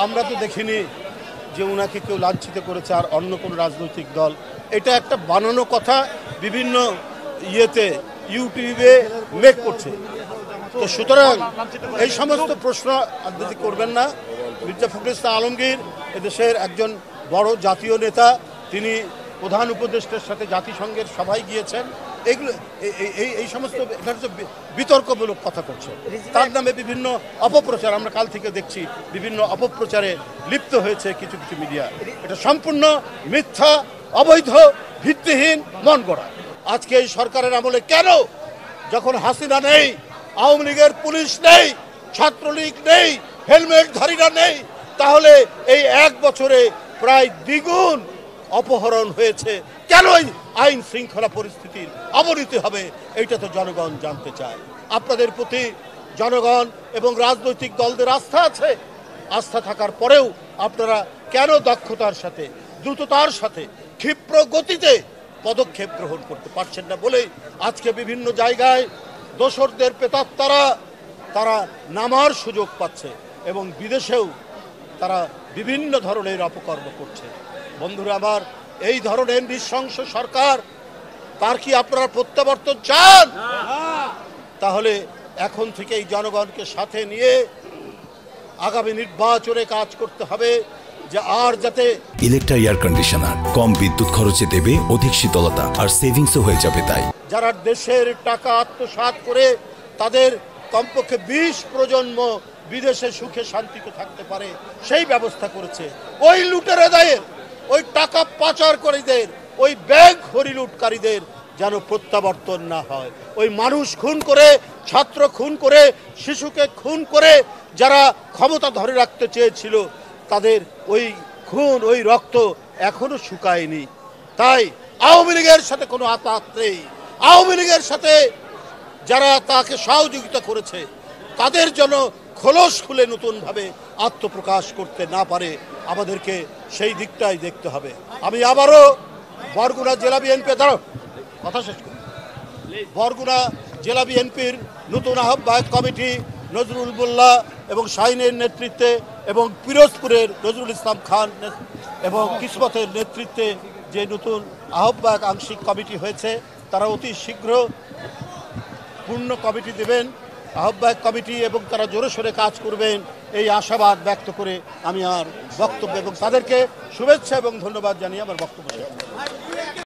আমরা তো দেখিনি যে উনাকে কেউ লাঞ্ছিত করেছে আর অন্য কোনো রাজনৈতিক দল। এটা একটা বানানো কথা বিভিন্ন ইয়েতে ইউটিউবে মেক করছে। তো সুতরাং এই সমস্ত প্রশ্ন আপনি করবেন না। মির্জা ফখরুল ইসলাম আলমগীর এদেশের একজন বড় জাতীয় নেতা, তিনি প্রধান উপদেষ্টার সাথে জাতিসংঘের সভায় গিয়েছেন। এগুলো এই সমস্ত এটা হচ্ছে বিতর্কমূলক কথা করছে। তার নামে বিভিন্ন অপপ্রচার আমরা কাল থেকে দেখছি, বিভিন্ন অপপ্রচারে লিপ্ত হয়েছে কিছু কিছু মিডিয়া। এটা সম্পূর্ণ মিথ্যা, অবৈধ, ভিত্তিহীন, মন গড়া। আজকে এই সরকারের আমলে কেন, যখন হাসিনা নেই, আওয়ামী লীগের পুলিশ নেই, ছাত্রলীগ নেই, হেলমেটধারীরা নেই, তাহলে এই এক বছরে প্রায় দ্বিগুণ অপহরণ হয়েছে, কেন আইন শৃঙ্খলা পরিস্থিতির অবনতি হবে? এইটা তো জনগণ জানতে চায়। আপনাদের প্রতি জনগণ এবং রাজনৈতিক দলদের আস্থা আছে। আস্থা থাকার পরেও আপনারা কেন দক্ষতার সাথে, দ্রুততার সাথে, ক্ষিপ্র গতিতে পদক্ষেপ গ্রহণ করতে পারছেন না বলেই আজকে বিভিন্ন জায়গায় দোসরদের প্রেতাত্মারা তারা নামার সুযোগ পাচ্ছে এবং বিদেশেও তারা বিভিন্ন ধরনের অপকর্ম করছে। বন্ধুরা আমার, এই ধরনের নৃশংস সরকার, তার কি আপনারা প্রত্যাবর্তন চান? তাহলে এখন থেকেই জনগণকে সাথে নিয়ে আগামী নির্বাচনে কাজ করতে হবে, যে আর যাতে ইলেকট্রা এয়ার কন্ডিশনার কম বিদ্যুৎ খরচে দেবে অধিক শীতলতা আর সেভিংসও হয়ে যাবে। তাই যারা দেশের টাকা আত্মসাৎ করে তাদের কমপক্ষে 20 প্রজন্ম বিদেশে সুখে শান্তিতে থাকতে পারে, সেই ব্যবস্থা করেছে। ওই লুটেরাদের, ওই টাকা পাচারকারীদের, ওই ব্যাংক হরিলুটকারীদের যেন প্রত্যাবর্তন না হয়। ওই মানুষ খুন করে, ছাত্র খুন করে, শিশুকে খুন করে যারা ক্ষমতা ধরে রাখতে চেয়েছিল, তাদের ওই খুন, ওই রক্ত এখনো শুকায়নি। তাই আওয়ামী লীগের সাথে কোনো আতাত নেই। আওয়ামী লীগের সাথে যারা তাকে সহযোগিতা করেছে তাদের জন্য খোলস খুলে নতুনভাবে আত্মপ্রকাশ করতে না পারে, আমাদেরকে সেই দিকটাই দেখতে হবে। আমি আবারও বরগুনা জেলা বিএনপি বরগুনা জেলা বিএনপির নতুন আহ্বায়ক কমিটি নজরুল মোল্লা এবং শাহিনের নেতৃত্বে এবং পিরোজপুরের নজরুল ইসলাম খান এবং কিসমতের নেতৃত্বে যে নতুন আহ্বায়ক আংশিক কমিটি হয়েছে, তারা অতি শীঘ্র পূর্ণ কমিটি দেবেন, আহ্বায়ক কমিটি, এবং তারা জোরে সোরে কাজ করবেন, এই আশাবাদ ব্যক্ত করে আমি আর বক্তব্য এবং তাদেরকে শুভেচ্ছা এবং ধন্যবাদ জানিয়ে আমার বক্তব্য শেষ করছি।